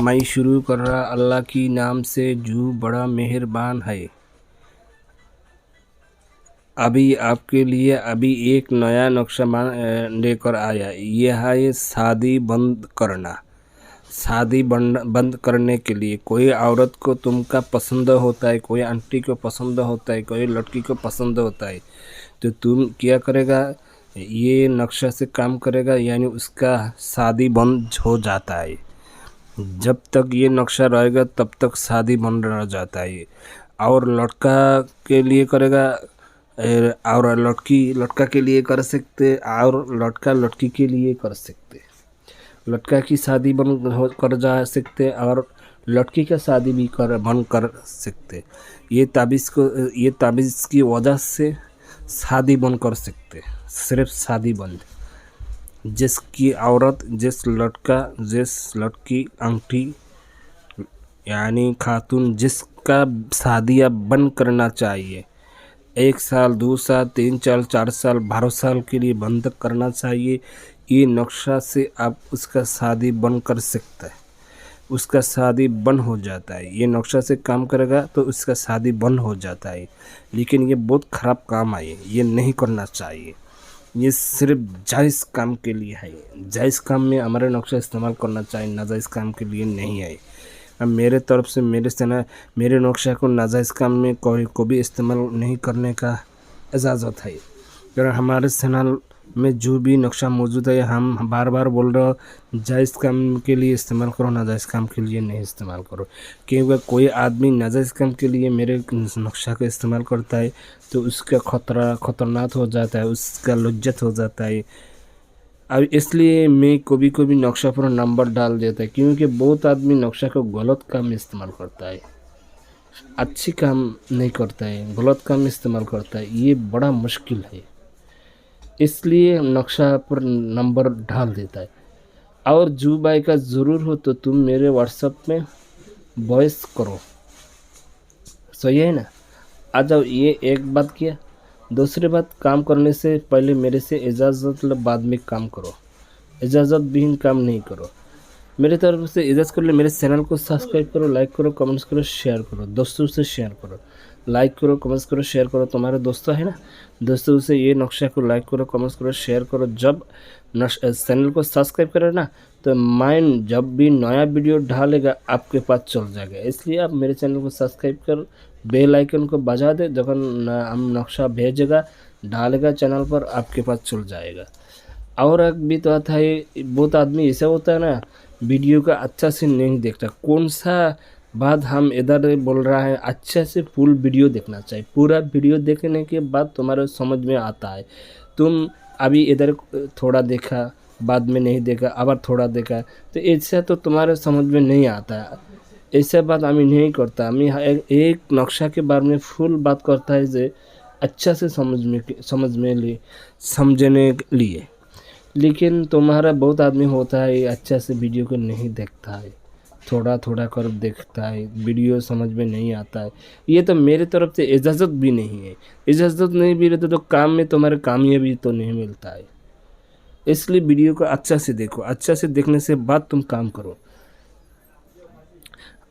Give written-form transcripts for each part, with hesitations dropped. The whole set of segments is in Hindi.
मैं शुरू कर रहा अल्लाह की नाम से जो बड़ा मेहरबान है। अभी आपके लिए एक नया नक्शा लेकर आया। यह है शादी बंद करना। शादी बंद करने के लिए कोई औरत को तुमका पसंद होता है, कोई आंटी को पसंद होता है, कोई लड़की को पसंद होता है, तो तुम क्या करेगा, ये नक्शा से काम करेगा, यानी उसका शादी बंद हो जाता है। जब तक ये नक्शा रहेगा तब तक शादी बंद रह जाता है। और लड़का के लिए करेगा, और लड़का के लिए कर सकते, और लड़का लड़की के लिए कर सकते। लड़का की शादी कर जा सकते और लड़की का शादी भी बंद कर सकते। ये ताबीज़ की वजह से शादी बंद कर सकते, सिर्फ शादी बंद। जिसकी औरत, जिस लड़का, जिस लड़की, अंगूठी यानी खातून जिसका शादियाँ बंद करना चाहिए, 1 साल, 2 साल, 3 साल, 4 साल, 12 साल के लिए बंद करना चाहिए। ये नक्शा से आप उसका शादी बंद कर सकते हैं, उसका शादी बंद हो जाता है। ये नक्शा से काम करेगा तो उसका शादी बंद हो जाता है। लेकिन ये बहुत ख़राब काम है, ये नहीं करना चाहिए। ये सिर्फ जायज़ काम के लिए है। जायज़ काम में हमारा नक्शा इस्तेमाल करना चाहिए, नाजायज़ काम के लिए नहीं है। अब मेरे तरफ से मेरे नक्शा को नाजायज़ काम में कोई को भी इस्तेमाल नहीं करने का इजाज़त है। अगर हमारे चैनल में जो भी नक्शा मौजूद है, हम बार बार बोल रहे हो जायज़ काम के लिए इस्तेमाल करो, नाजायज़ काम के लिए नहीं इस्तेमाल करो। क्योंकि कोई आदमी नाजायज़ काम के लिए मेरे नक्शा का इस्तेमाल करता है तो उसका खतरनाक हो जाता है, उसका लज्जत हो जाता है। अब इसलिए मैं कभी कभी नक्शा पर नंबर डाल देता है, क्योंकि बहुत आदमी नक्शा को गलत काम में इस्तेमाल करता है, अच्छी काम नहीं करता है, गलत काम में इस्तेमाल करता है। ये बड़ा मुश्किल है, इसलिए नक्शा पर नंबर डाल देता है। और जो भाई का ज़रूर हो तो तुम मेरे व्हाट्सएप में वॉइस करो, सही है ना। आ जाओ। ये एक बात किया। दूसरी बात, काम करने से पहले मेरे से इजाज़त लो, बाद में काम करो। इजाज़त बिन काम नहीं करो। मेरे तरफ से इजाज़त कर ले। मेरे चैनल को सब्सक्राइब करो, लाइक करो, कमेंट्स करो, शेयर करो, दोस्तों से शेयर करो। लाइक करो, कमेंट्स करो, शेयर करो। तुम्हारे दोस्तों है ना, दोस्तों से ये नक्शा को लाइक करो, कमेंट्स करो, शेयर करो। जब चैनल को सब्सक्राइब करो ना, तो मैं जब भी नया वीडियो डालेगा आपके पास चल जाएगा। इसलिए आप मेरे चैनल को सब्सक्राइब कर बेल आइकन को बजा दे। जब हम नक्शा भेजेगा, डालेगा चैनल पर, आपके पास चल जाएगा। और एक भी तो आता है, बहुत आदमी ऐसा होता है ना, वीडियो का अच्छा से नहीं देखता। कौन सा बात हम इधर बोल रहा है, अच्छे से फुल वीडियो देखना चाहिए। पूरा वीडियो देखने के बाद तुम्हारे समझ में आता है। तुम अभी इधर थोड़ा देखा, बाद में नहीं देखा, अबर थोड़ा देखा, तो ऐसा तो तुम्हारे समझ में नहीं आता है। ऐसा बात हमें नहीं करता। हमें एक नक्शा के बारे में फुल बात करता है, जो अच्छा से समझने के लिए। लेकिन तुम्हारा बहुत आदमी होता है अच्छा से वीडियो को नहीं देखता है, थोड़ा थोड़ा कर देखता है, वीडियो समझ में नहीं आता है। ये तो मेरे तरफ से इजाज़त भी नहीं है। इजाज़त नहीं भी रहती तो काम में तुम्हारे कामयाबी तो नहीं मिलता है। इसलिए वीडियो को अच्छा से देखो, अच्छा से देखने से बाद तुम काम करो।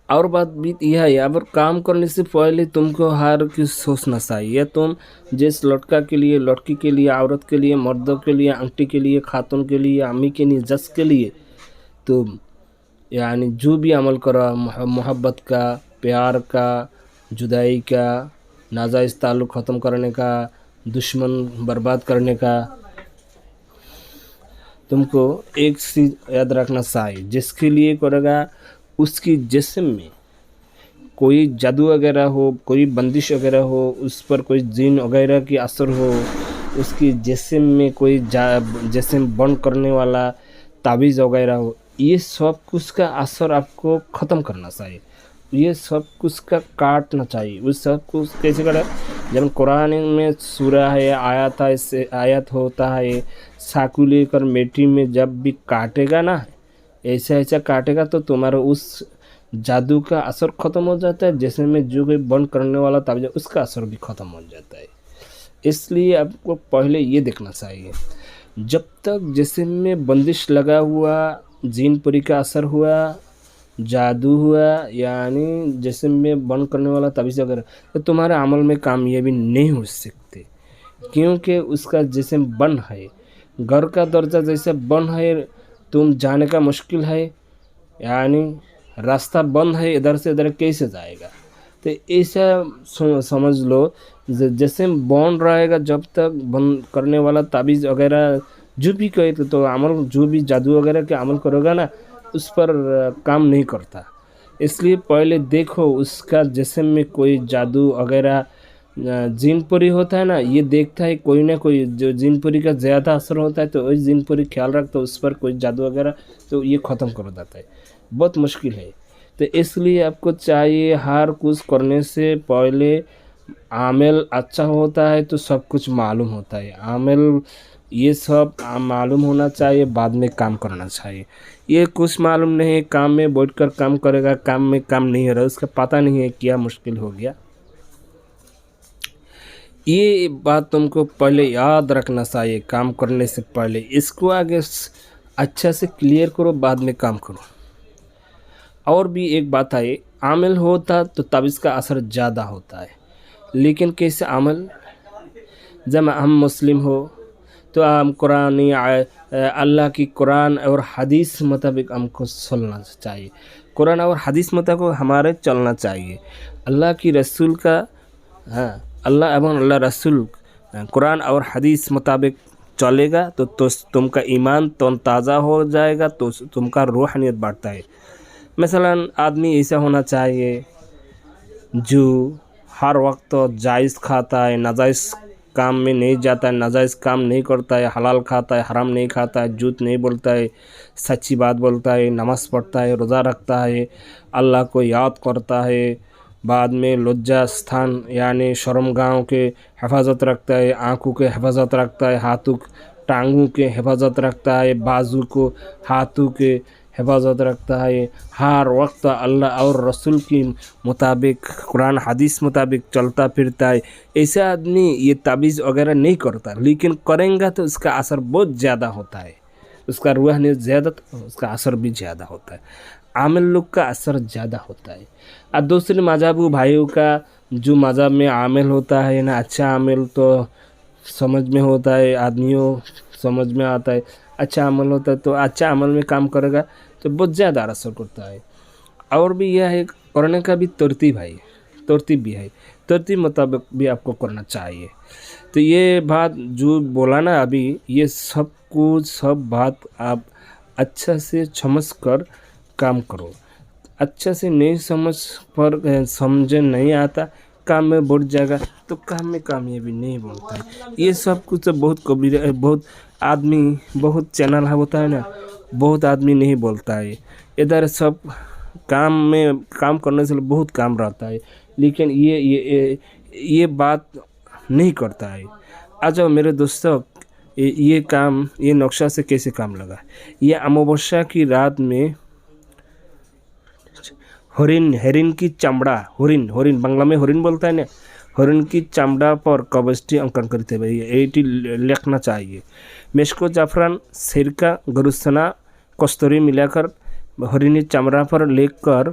और बात भी यह है, अगर काम करने से पहले तुमको हर की सोचना चाहिए। तुम जिस लड़का के लिए, लड़की के लिए, औरत के लिए, मर्दों के लिए, आंटी के लिए, खातून के लिए, अम्मी के लिए, जस के लिए तुम यानी जो भी अमल करो, मोहब्बत का, प्यार का, जुदाई का, नाजायज़ ताल्लुक़ ख़त्म करने का, दुश्मन बर्बाद करने का, तुमको एक चीज़ याद रखना चाहिए। जिसके लिए करेगा उसकी जिस्म में कोई जादू वगैरह हो, कोई बंदिश वगैरह हो, उस पर कोई जिन वगैरह की असर हो, उसकी जिस्म में कोई जिस्म बंद करने वाला ताबीज़ वगैरह हो, ये सब कुछ का असर आपको ख़त्म करना चाहिए। ये सब कुछ का काटना चाहिए। उस सब कुछ कैसे करें, जब कुरान में सूरा है, आयत है, इससे आयत होता है, चाकू लेकर मिट्टी में जब भी काटेगा ना, ऐसा ऐसा काटेगा तो तुम्हारा उस जादू का असर ख़त्म हो जाता है। जैसे में जो कोई बंद करने वाला ताबीज़ उसका असर भी ख़त्म हो जाता है। इसलिए आपको पहले ये देखना चाहिए, जब तक जिस्म में बंदिश लगा हुआ, जीन परी का असर हुआ, जादू हुआ यानी जिस्म में बंद करने वाला ताबीज़ वगैरह, तो तुम्हारे अमल में कामयाबी नहीं हो सकते, क्योंकि उसका जिस्म बंद है। घर का दरवाज़ा जैसे बंद है, तुम जाने का मुश्किल है, यानी रास्ता बंद है, इधर से इधर कैसे जाएगा। तो ऐसा समझ लो, जैसे बॉन्ड रहेगा जब तक बंद करने वाला ताबीज़ वगैरह जो भी कहे तो अमल, जो भी जादू वगैरह के अमल करोगा ना, उस पर काम नहीं करता। इसलिए पहले देखो उसका जिस्म में कोई जादू वगैरह जिनपुरी होता है ना, ये देखता है कोई ना कोई, जो जिनपुरी का ज़्यादा असर होता है तो वही जिनपुरी ख्याल रखता है, उस पर कोई जादू वगैरह तो ये ख़त्म कर देता है। बहुत मुश्किल है। तो इसलिए आपको चाहिए हर कुछ करने से पहले आमेल अच्छा होता है तो सब कुछ मालूम होता है। आमेल ये सब मालूम होना चाहिए, बाद में काम करना चाहिए। ये कुछ मालूम नहीं है, काम में बैठकर काम करेगा, काम में काम नहीं हो रहा, उसका पता नहीं है क्या मुश्किल हो गया। ये बात तुमको पहले याद रखना चाहिए काम करने से पहले। इसको आगे अच्छा से क्लियर करो, बाद में काम करो। और भी एक बात है, आमिल होता तो ताबीज़ का असर ज़्यादा होता है, लेकिन कैसे आमिल, जब हम मुस्लिम हो तो हम कुरान, अल्लाह की कुरान और हदीस मुताबिक हमको चलना चाहिए। कुरान और हदीस मुताबिक हमारे चलना चाहिए। अल्लाह की रसूल का, हाँ, अल्लाह एवं अल्लाह रसूल कुरान और हदीस मुताबिक चलेगा तो तुमका ईमान तो ताज़ा हो जाएगा, तो तुमका रूहानियत बढ़ता है। मसलन आदमी ऐसा होना चाहिए जो हर वक्त जायज़ खाता है, नाजायज़ काम में नहीं जाता है, नाजायज़ काम नहीं करता है, हलाल खाता है, हराम नहीं खाता है, झूठ नहीं बोलता है, सच्ची बात बोलता है, नमाज़ पढ़ता है, रोज़ा रखता है, अल्लाह को याद करता है, बाद में लज्जा स्थान यानी शर्मगाहों के हिफाजत रखता है, आँखों के हिफाजत रखता है, हाथों टांगों के हिफाजत रखता है, बाजू को हाथों के हिफाजत रखता है, हर वक्त अल्लाह और रसूल की मुताबिक, कुरान हदीस मुताबिक चलता फिरता है। ऐसा आदमी ये ताबीज़ वगैरह नहीं करता, लेकिन करेंगे तो उसका असर बहुत ज़्यादा होता है, उसका रूहानियत ज़्यादा, उसका असर भी ज़्यादा होता है। आमिल लोग का असर ज़्यादा होता है। और दूसरे मज़हबी भाइयों का, जो मज़हब में आमिल होता है ना, अच्छा आमिल तो समझ में होता है, आदमियों समझ में आता है, अच्छा अमल होता है तो अच्छा अमल में काम करेगा तो बहुत ज़्यादा असर करता है। और भी यह है, करने का भी तरतीब है, तरतीब भी है, तरतीब मुताबिक भी आपको करना चाहिए। तो ये बात जो बोला ना अभी, ये सब कुछ, सब बात आप अच्छा से समझ कर काम करो। अच्छा से नहीं समझ पर समझ नहीं आता, काम में बढ़ जाएगा तो काम में कामयाबी नहीं बनता है। ये सब कुछ तो बहुत कबीर, बहुत आदमी, बहुत चैनल है होता है ना, बहुत आदमी नहीं बोलता है। इधर सब काम में काम करने से बहुत काम रहता है, लेकिन ये बात नहीं करता है। आ जाओ मेरे दोस्तों, ये काम, ये नक्शा से कैसे काम लगा। ये अमावस्या की रात में हरिन की चमड़ा, हरिन बांग्ला में हरिन बोलता है ना, हरिन की चमड़ा पर कवचटी अंकन करते भाई, एटी लिखना चाहिए। मेस्को जाफरान, सिरका, गरुसना, कस्तूरी मिलाकर हरिनी चमड़ा पर लिखकर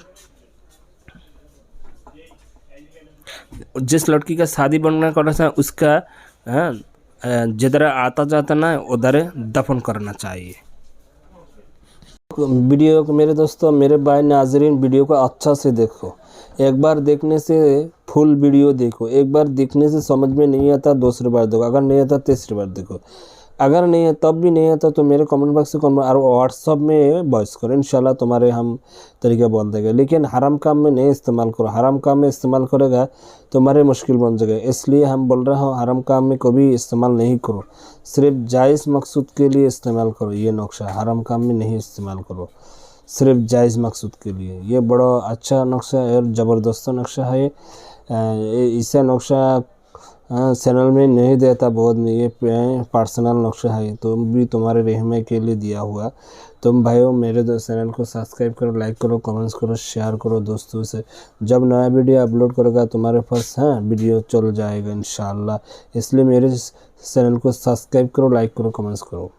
जिस लड़की का शादी बनना करना था उसका, हाँ, जिधर आता जाता ना उधर दफन करना चाहिए। वीडियो को मेरे दोस्तों, मेरे भाई नाजरीन, वीडियो को अच्छा से देखो। एक बार देखने से फुल वीडियो देखो, एक बार देखने से समझ में नहीं आता दूसरी बार देखो, अगर नहीं आता तीसरी बार देखो, अगर नहीं है तब भी नहीं आता तो मेरे कमेंट बॉक्स से कमेंट और व्हाट्सअप में वॉइस करो, इंशाल्लाह तुम्हारे हम तरीके बोल देंगे। लेकिन हराम काम में नहीं इस्तेमाल करो, हराम काम में इस्तेमाल करेगा तुम्हारे मुश्किल बन जाएगा। इसलिए हम बोल रहे हो हराम काम में कभी इस्तेमाल नहीं करो, सिर्फ जायज़ मकसूद के लिए इस्तेमाल करो। ये नक्शा हराम काम में नहीं इस्तेमाल करो, सिर्फ जायज़ मकसूद के लिए। ये बड़ा अच्छा नक्शा है और ज़बरदस्त नक्शा है। इसे नक्शा चैनल में नहीं देता बहुत में, ये पर्सनल नक्शा है, तो भी तुम्हारे रहमे के लिए दिया हुआ। तुम भाइयों मेरे चैनल को सब्सक्राइब करो, लाइक करो, कमेंट्स करो, शेयर करो दोस्तों से। जब नया वीडियो अपलोड करेगा तुम्हारे पास, हाँ, वीडियो चल जाएगा इंशाल्लाह। इसलिए मेरे चैनल को सब्सक्राइब करो, लाइक करो, कमेंट्स करो।